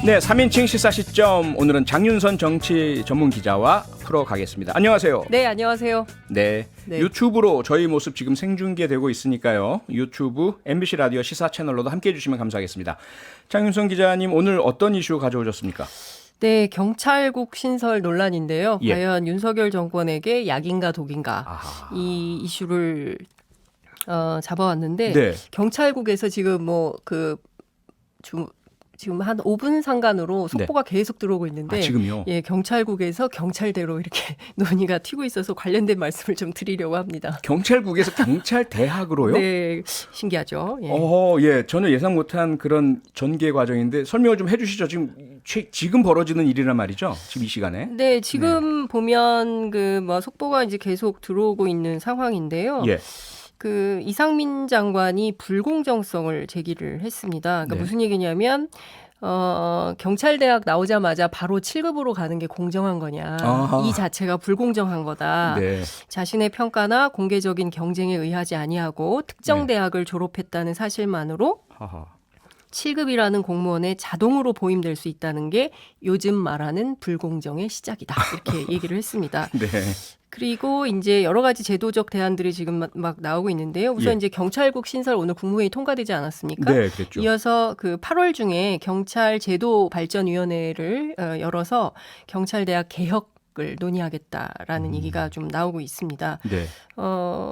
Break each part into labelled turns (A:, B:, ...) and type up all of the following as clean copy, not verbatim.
A: 네, 3인칭 시사 시점 오늘은 장윤선 정치 전문 기자와 풀어가겠습니다. 안녕하세요.
B: 네, 안녕하세요.
A: 네, 유튜브로 저희 모습 지금 생중계되고 있으니까요. 유튜브 MBC 라디오 시사 채널로도 함께해 주시면 감사하겠습니다. 장윤선 기자님, 오늘 어떤 이슈 가져오셨습니까?
B: 네, 경찰국 신설 논란인데요.
A: 예.
B: 과연 윤석열 정권에게 약인가 독인가
A: 아하.
B: 이 이슈를 잡아왔는데
A: 네.
B: 경찰국에서 지금 지금 한 5분 상간으로 속보가 계속 들어오고 있는데
A: 지금요?
B: 예, 경찰국에서 경찰대로 이렇게 논의가 튀고 있어서 관련된 말씀을 좀 드리려고 합니다.
A: 경찰국에서 경찰대학으로요?
B: 네, 신기하죠. 예.
A: 예. 전혀 예상 못한 그런 전개 과정인데 설명을 좀 해주시죠. 지금 벌어지는 일이란 말이죠. 지금 이 시간에.
B: 네, 지금 보면 속보가 이제 계속 들어오고 있는 상황인데요.
A: 예.
B: 이상민 장관이 불공정성을 제기를 했습니다. 그러니까
A: 네.
B: 무슨 얘기냐면 경찰대학 나오자마자 바로 7급으로 가는 게 공정한 거냐.
A: 아하.
B: 이 자체가 불공정한 거다.
A: 네.
B: 자신의 평가나 공개적인 경쟁에 의하지 아니하고 특정
A: 네.
B: 대학을 졸업했다는 사실만으로
A: 하하.
B: 7급이라는 공무원에 자동으로 보임될 수 있다는 게 요즘 말하는 불공정의 시작이다. 이렇게 얘기를 했습니다.
A: 네.
B: 그리고 이제 여러 가지 제도적 대안들이 지금 막 나오고 있는데요. 우선
A: 예.
B: 이제 경찰국 신설 오늘 국무회의 통과되지 않았습니까?
A: 네, 그랬죠.
B: 이어서 8월 중에 경찰 제도 발전위원회를 열어서 경찰대학 개혁을 논의하겠다라는 얘기가 좀 나오고 있습니다.
A: 네.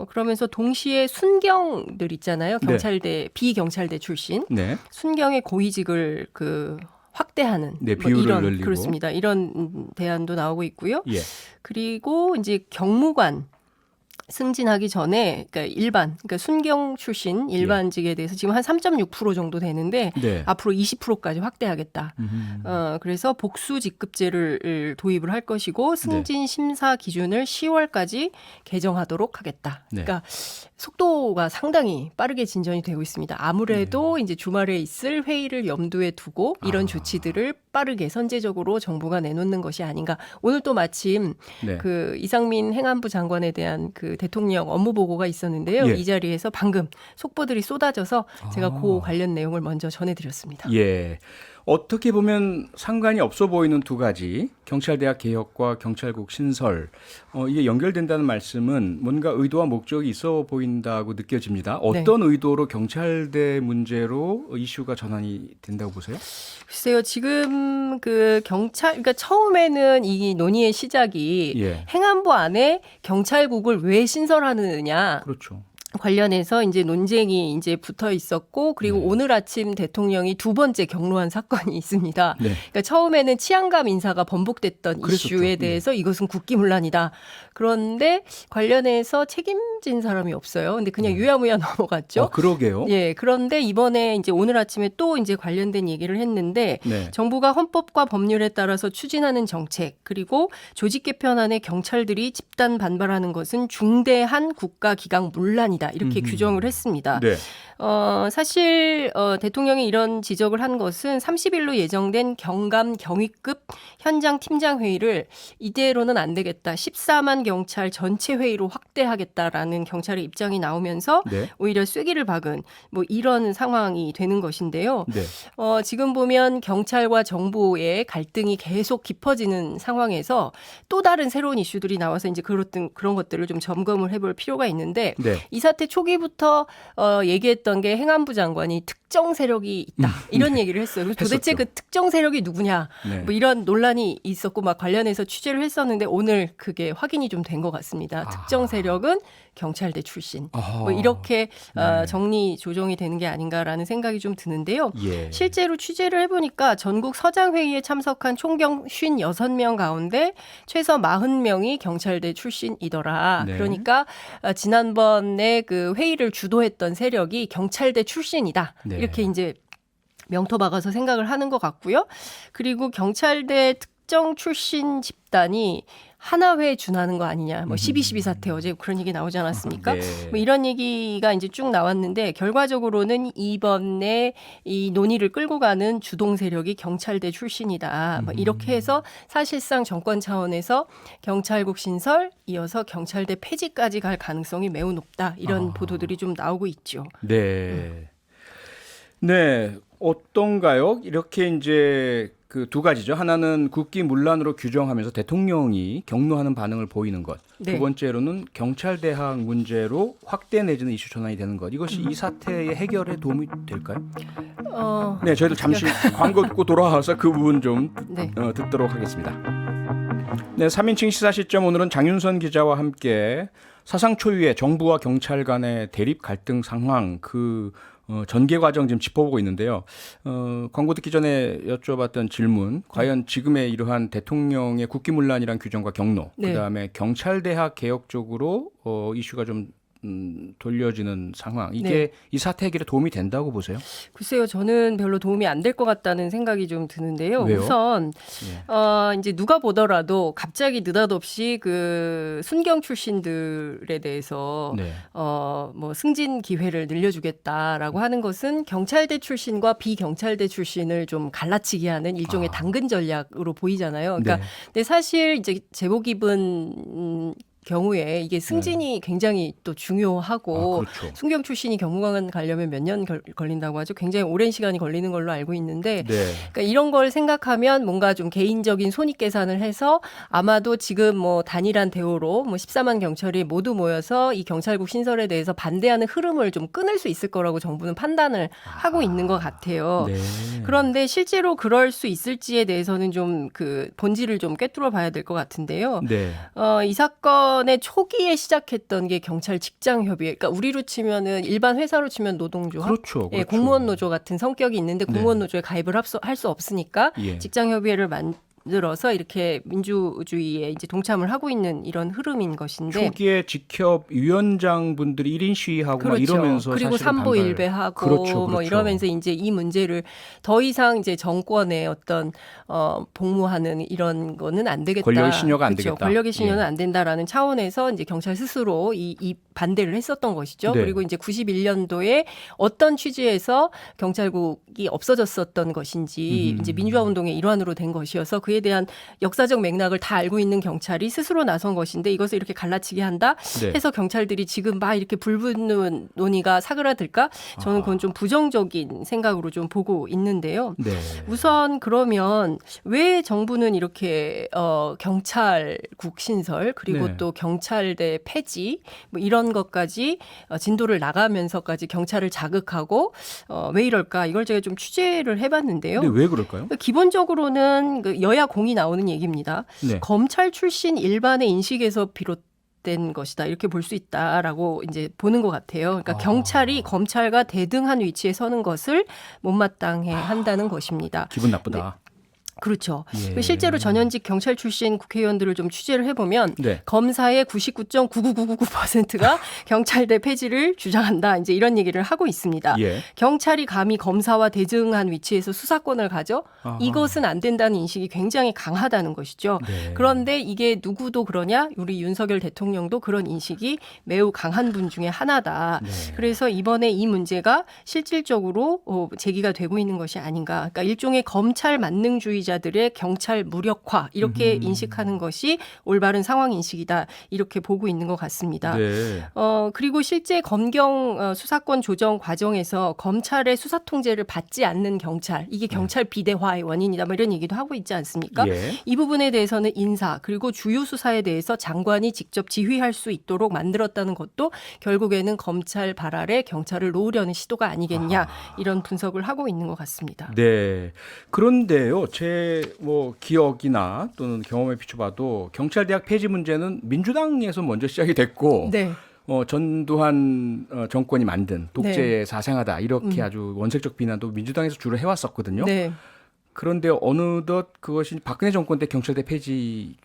B: 그러면서 동시에 순경들 있잖아요. 경찰대 비경찰대 출신
A: 네.
B: 순경의 고위직을 확대하는
A: 네, 비율을
B: 이런
A: 늘리고.
B: 그렇습니다. 이런 대안도 나오고 있고요.
A: 예.
B: 그리고 이제 경무관 승진하기 전에 그러니까 순경 출신 일반직에 대해서 지금 한 3.6% 정도 되는데
A: 네.
B: 앞으로 20%까지 확대하겠다. 그래서 복수 직급제를 도입을 할 것이고 승진 심사 기준을 10월까지 개정하도록 하겠다.
A: 네.
B: 그러니까 속도가 상당히 빠르게 진전이 되고 있습니다. 아무래도 이제 주말에 있을 회의를 염두에 두고 이런 조치들을 빠르게 선제적으로 정부가 내놓는 것이 아닌가. 오늘 또 마침
A: 네.
B: 이상민 행안부 장관에 대한 대통령 업무 보고가 있었는데요.
A: 예.
B: 이 자리에서 방금 속보들이 쏟아져서 제가 그 관련 내용을 먼저 전해드렸습니다.
A: 예. 어떻게 보면 상관이 없어 보이는 두 가지, 경찰대학 개혁과 경찰국 신설, 이게 연결된다는 말씀은 뭔가 의도와 목적이 있어 보인다고 느껴집니다. 어떤 의도로 경찰대 문제로 이슈가 전환이 된다고 보세요?
B: 글쎄요, 지금 그러니까 처음에는 이 논의의 시작이
A: 예.
B: 행안부 안에 경찰국을 왜 신설하느냐.
A: 그렇죠.
B: 관련해서 이제 논쟁이 이제 붙어 있었고 그리고 오늘 아침 대통령이 두 번째 경로한 사건이 있습니다.
A: 네.
B: 그러니까 처음에는 치안감 인사가 번복됐던
A: 그랬었죠.
B: 이슈에 대해서 이것은 국기문란이다. 그런데 관련해서 책임진 사람이 없어요. 근데 그냥 유야무야 넘어갔죠.
A: 그러게요.
B: 예. 그런데 이번에 이제 오늘 아침에 또 이제 관련된 얘기를 했는데
A: 네.
B: 정부가 헌법과 법률에 따라서 추진하는 정책 그리고 조직 개편안에 경찰들이 집단 반발하는 것은 중대한 국가 기강 문란이다. 이렇게 규정을 했습니다.
A: 네.
B: 사실 대통령이 이런 지적을 한 것은 30일로 예정된 경감 경위급 현장 팀장 회의를 이대로는 안 되겠다. 14만 경찰 전체 회의로 확대하겠다라는 경찰의 입장이 나오면서
A: 네.
B: 오히려 쐐기를 박은 이런 상황이 되는 것인데요.
A: 네.
B: 지금 보면 경찰과 정부의 갈등이 계속 깊어지는 상황에서 또 다른 새로운 이슈들이 나와서 이제 그런 것들을 좀 점검을 해볼 필요가 있는데
A: 네.
B: 이 사태 초기부터 얘기했던 게 행안부 장관이 특정 세력이 있다 이런 얘기를 했어요. 그래서 도대체
A: 했었죠.
B: 그 특정 세력이 누구냐
A: 네.
B: 이런 논란이 있었고 관련해서 취재를 했었는데 오늘 그게 확인이 좀 된 것 같습니다. 특정 세력은 경찰대 출신 이렇게 정리 조정이 되는 게 아닌가라는 생각이 좀 드는데요.
A: 예.
B: 실제로 취재를 해보니까 전국 서장회의에 참석한 총경 56명 가운데 최소 40명이 경찰대 출신이더라.
A: 네.
B: 그러니까 지난번에 회의를 주도했던 세력이 경찰대 출신이다.
A: 네.
B: 이렇게 이제 명토 박아서 생각을 하는 것 같고요. 그리고 경찰대 특정 출신 집단이 하나회에 준하는 거 아니냐. 12.12 사태 어제 그런 얘기 나오지 않았습니까?
A: 네.
B: 이런 얘기가 이제 쭉 나왔는데 결과적으로는 이번에 이 논의를 끌고 가는 주동 세력이 경찰대 출신이다. 이렇게 해서 사실상 정권 차원에서 경찰국 신설 이어서 경찰대 폐지까지 갈 가능성이 매우 높다. 이런 보도들이 좀 나오고 있죠.
A: 네. 네. 어떤가요? 이렇게 이제 그 두 가지죠. 하나는 국기문란으로 규정하면서 대통령이 경로하는 반응을 보이는 것.
B: 네.
A: 두 번째로는 경찰대학 문제로 확대 내지는 이슈 전환이 되는 것. 이것이 이 사태의 해결에 도움이 될까요? 네, 저희도 잠시 광고 듣고 돌아와서 그 부분 좀
B: 네.
A: 듣도록 하겠습니다. 네, 3인칭 시사 시점 오늘은 장윤선 기자와 함께 사상 초유의 정부와 경찰 간의 대립 갈등 상황 전개 과정 지금 짚어보고 있는데요. 광고 듣기 전에 여쭤봤던 질문, 과연 지금의 이러한 대통령의 국기문란이란 규정과 경로,
B: 네.
A: 그다음에 경찰대학 개혁 쪽으로 이슈가 좀 돌려지는 상황, 이게
B: 네.
A: 이 사태 해결에 도움이 된다고 보세요?
B: 글쎄요, 저는 별로 도움이 안 될 것 같다는 생각이 좀 드는데요.
A: 왜요?
B: 우선
A: 예.
B: 이제 누가 보더라도 갑자기 느닷없이 그 순경 출신들에 대해서
A: 네.
B: 뭐 승진 기회를 늘려주겠다라고 하는 것은 경찰대 출신과 비경찰대 출신을 좀 갈라치기 하는 일종의 당근 전략으로 보이잖아요. 그러니까
A: 네.
B: 근데 사실 이제 제복 입은 경우에 이게 승진이 굉장히 또 중요하고
A: 그렇죠.
B: 순경 출신이 경무관 가려면 몇 년 걸린다고 하죠. 굉장히 오랜 시간이 걸리는 걸로 알고 있는데
A: 네.
B: 그러니까 이런 걸 생각하면 뭔가 좀 개인적인 손익 계산을 해서 아마도 지금 뭐 단일한 대우로 뭐 14만 경찰이 모두 모여서 이 경찰국 신설에 대해서 반대하는 흐름을 좀 끊을 수 있을 거라고 정부는 판단을 하고 있는 것 같아요.
A: 네.
B: 그런데 실제로 그럴 수 있을지에 대해서는 좀 그 본질을 좀 꿰뚫어 봐야 될 것 같은데요.
A: 네.
B: 이 사건의 초기에 시작했던 게 경찰 직장 협의회. 그러니까 우리로 치면은 일반 회사로 치면 노동조합,
A: 그렇죠.
B: 예, 공무원 노조 같은 성격이 있는데 공무원 노조에 가입을 할 수 없으니까
A: 예.
B: 직장 협의회를 만들어서 이렇게 민주주의에 이제 동참을 하고 있는 이런 흐름인 것인데.
A: 초기에 직협 위원장분들이 1인 시위하고 막
B: 그렇죠.
A: 이러면서
B: 그리고
A: 사실은
B: 삼보
A: 반발.
B: 일배하고
A: 그렇죠,
B: 뭐
A: 그렇죠.
B: 이러면서 이제 이 문제를 더 이상 이제 정권의 어떤 복무하는 이런 거는 안 되겠다.
A: 권력의 신여가 안
B: 그렇죠.
A: 되겠다.
B: 권력의 신여는
A: 예.
B: 안 된다라는 차원에서 이제 경찰 스스로 이 반대를 했었던 것이죠.
A: 네.
B: 그리고 이제 91년도에 어떤 취지에서 경찰국이 없어졌었던 것인지 이제 민주화 운동의 일환으로 된 것이어서 그에 대한 역사적 맥락을 다 알고 있는 경찰이 스스로 나선 것인데 이것을 이렇게 갈라치게 한다
A: 네.
B: 해서 경찰들이 지금 막 이렇게 불붙는 논의가 사그라들까? 저는 그건 좀 부정적인 생각으로 좀 보고 있는데요.
A: 네.
B: 우선 그러면 왜 정부는 이렇게 경찰국 신설 그리고
A: 네.
B: 또 경찰대 폐지 뭐 이런 것까지 진도를 나가면서까지 경찰을 자극하고 왜 이럴까? 이걸 제가 좀 취재를 해봤는데요.
A: 근데 왜 그럴까요?
B: 기본적으로는 그 여야 공이 나오는 얘기입니다.
A: 네.
B: 검찰 출신 일반의 인식에서 비롯된 것이다. 이렇게 볼 수 있다라고 이제 보는 것 같아요. 그러니까 경찰이 검찰과 대등한 위치에 서는 것을 못마땅해 한다는 것입니다.
A: 기분 나쁘다.
B: 그렇죠.
A: 예.
B: 실제로 전현직 경찰 출신 국회의원들을 좀 취재를 해보면
A: 네.
B: 검사의 99.99999%가 경찰대 폐지를 주장한다. 이제 이런 얘기를 하고 있습니다.
A: 예.
B: 경찰이 감히 검사와 대등한 위치에서 수사권을 가져
A: 아하.
B: 이것은 안 된다는 인식이 굉장히 강하다는 것이죠.
A: 네.
B: 그런데 이게 누구도 그러냐? 우리 윤석열 대통령도 그런 인식이 매우 강한 분 중에 하나다.
A: 네.
B: 그래서 이번에 이 문제가 실질적으로 제기가 되고 있는 것이 아닌가. 그러니까 일종의 검찰 만능주의자들의 경찰 무력화 이렇게 인식하는 것이 올바른 상황 인식이다. 이렇게 보고 있는 것 같습니다.
A: 네.
B: 그리고 실제 검경 수사권 조정 과정에서 검찰의 수사 통제를 받지 않는 경찰, 이게 경찰 비대화의 원인이다. 뭐 이런 얘기도 하고 있지 않습니까?
A: 예.
B: 이 부분에 대해서는 인사 그리고 주요 수사에 대해서 장관이 직접 지휘할 수 있도록 만들었다는 것도 결국에는 검찰 발 아래 경찰을 놓으려는 시도가 아니겠냐 이런 분석을 하고 있는 것 같습니다.
A: 네. 그런데요, 제 뭐 기억이나 또는 경험에 비춰봐도 경찰대학 폐지 문제는 민주당에서 먼저 시작이 됐고,
B: 네.
A: 전두환 정권이 만든 독재의 사상하다 이렇게 아주 원색적 비난도 민주당에서 주로 해왔었거든요.
B: 네.
A: 그런데 어느덧 그것이 박근혜 정권 때 경찰대 폐지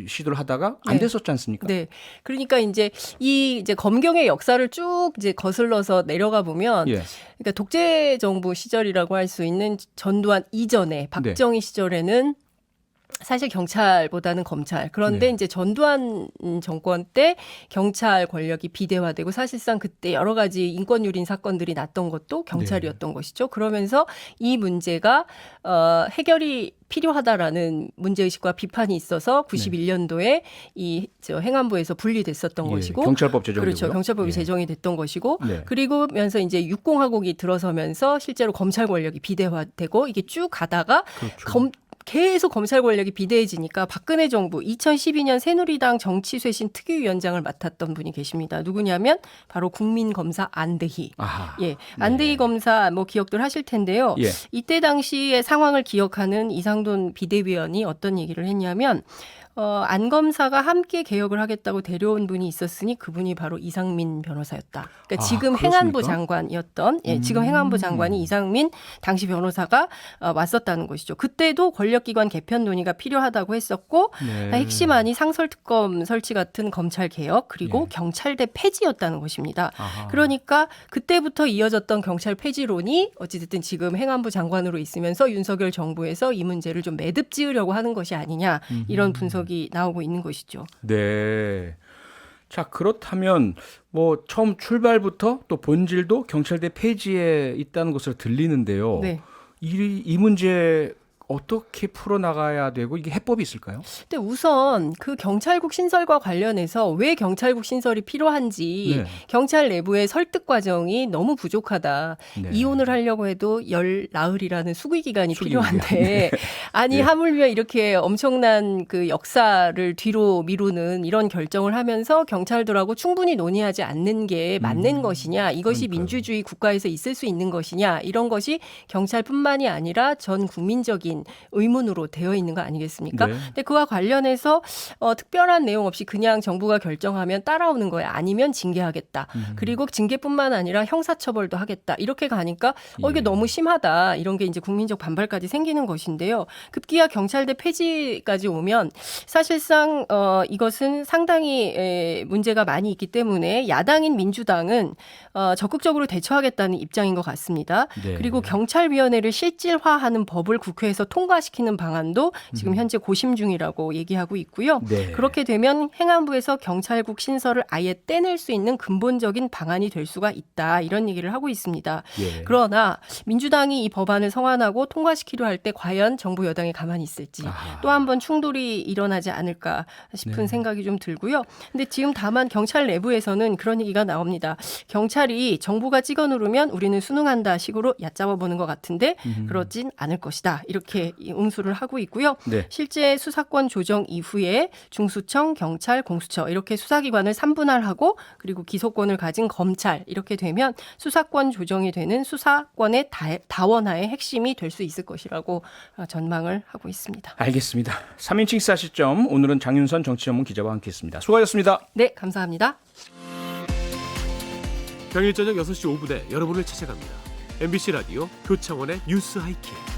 A: 시도를 하다가 안
B: 네.
A: 됐었지 않습니까?
B: 네. 그러니까 이제 이제 검경의 역사를 쭉 이제 거슬러서 내려가 보면
A: 예.
B: 그러니까 독재 정부 시절이라고 할 수 있는 전두환 이전에 박정희 시절에는 사실 경찰보다는 검찰. 그런데
A: 네.
B: 이제 전두환 정권 때 경찰 권력이 비대화되고 사실상 그때 여러 가지 인권 유린 사건들이 났던 것도 경찰이었던 것이죠. 그러면서 이 문제가 해결이 필요하다라는 문제의식과 비판이 있어서 91년도에 행안부에서 분리됐었던 것이고
A: 경찰법 제정이고요.
B: 그렇죠. 경찰법이 제정이 됐던 것이고
A: 네.
B: 그리고면서 이제 육공화국이 들어서면서 실제로 검찰 권력이 비대화되고 이게 쭉 가다가
A: 그렇죠.
B: 계속 검찰 권력이 비대해지니까 박근혜 정부 2012년 새누리당 정치쇄신 특위위원장을 맡았던 분이 계십니다. 누구냐면 바로 국민검사 안대희.
A: 아하.
B: 예, 안대희 검사 뭐 기억들 하실 텐데요.
A: 예.
B: 이때 당시의 상황을 기억하는 이상돈 비대위원이 어떤 얘기를 했냐면 안 검사가 함께 개혁을 하겠다고 데려온 분이 있었으니 그분이 바로 이상민 변호사였다. 그러니까 지금
A: 그렇습니까?
B: 행안부 장관이었던 지금 행안부 장관이 이상민 당시 변호사가 왔었다는 것이죠. 그때도 권력기관 개편 논의가 필요하다고 했었고
A: 네.
B: 핵심안이 상설특검 설치 같은 검찰 개혁 그리고
A: 예.
B: 경찰대 폐지였다는 것입니다.
A: 아하.
B: 그러니까 그때부터 이어졌던 경찰 폐지론이 어찌됐든 지금 행안부 장관으로 있으면서 윤석열 정부에서 이 문제를 좀 매듭 지으려고 하는 것이 아니냐 이런 분석이 나오고 있는 것이죠.
A: 네. 자, 그렇다면 뭐 처음 출발부터 또 본질도 경찰대 폐지에 있다는 것으로 들리는데요.
B: 네.
A: 이 문제 어떻게 풀어나가야 되고 이게 해법이 있을까요?
B: 근데 우선 그 경찰국 신설과 관련해서 왜 경찰국 신설이 필요한지
A: 네.
B: 경찰 내부의 설득 과정이 너무 부족하다.
A: 네.
B: 이혼을 하려고 해도 열 나흘이라는 수기 기간이
A: 수기
B: 필요한데 아니
A: 예.
B: 하물며 이렇게 엄청난 그 역사를 뒤로 미루는 이런 결정을 하면서 경찰들하고 충분히 논의하지 않는 게 맞는 것이냐 이것이
A: 그러니까요.
B: 민주주의 국가에서 있을 수 있는 것이냐 이런 것이 경찰뿐만이 아니라 전 국민적인 의문으로 되어 있는 거 아니겠습니까?
A: 네.
B: 근데 그와 관련해서 특별한 내용 없이 그냥 정부가 결정하면 따라오는 거야. 아니면 징계하겠다. 그리고 징계뿐만 아니라 형사처벌도 하겠다. 이렇게 가니까 이게
A: 예.
B: 너무 심하다. 이런 게 이제 국민적 반발까지 생기는 것인데요. 급기야 경찰대 폐지까지 오면 사실상 이것은 상당히 문제가 많이 있기 때문에 야당인 민주당은 적극적으로 대처하겠다는 입장인 것 같습니다.
A: 네.
B: 그리고 경찰위원회를 실질화하는 법을 국회에서 통과시키는 방안도 지금 현재 고심 중이라고 얘기하고 있고요.
A: 네.
B: 그렇게 되면 행안부에서 경찰국 신설을 아예 떼낼 수 있는 근본적인 방안이 될 수가 있다. 이런 얘기를 하고 있습니다.
A: 예.
B: 그러나 민주당이 이 법안을 성안하고 통과시키려 할 때 과연 정부 여당이 가만히 있을지
A: 아하.
B: 또 한 번 충돌이 일어나지 않을까 싶은 생각이 좀 들고요. 근데 지금 다만 경찰 내부에서는 그런 얘기가 나옵니다. 경찰이 정부가 찍어 누르면 우리는 순응한다 식으로 얕잡아 보는 것 같은데 그렇진 않을 것이다. 이렇게 응수를 하고 있고요.
A: 네.
B: 실제 수사권 조정 이후에 중수청, 경찰, 공수처 이렇게 수사기관을 3분할하고 그리고 기소권을 가진 검찰 이렇게 되면 수사권 조정이 되는 수사권의 다원화의 핵심이 될 수 있을 것이라고 전망을 하고 있습니다.
A: 알겠습니다. 3인칭 시사 시점 오늘은 장윤선 정치전문 기자와 함께했습니다. 수고하셨습니다.
B: 네, 감사합니다.
C: 평일 저녁 6시 5분에 여러분을 찾아갑니다. MBC 라디오 표창원의 뉴스 하이킥.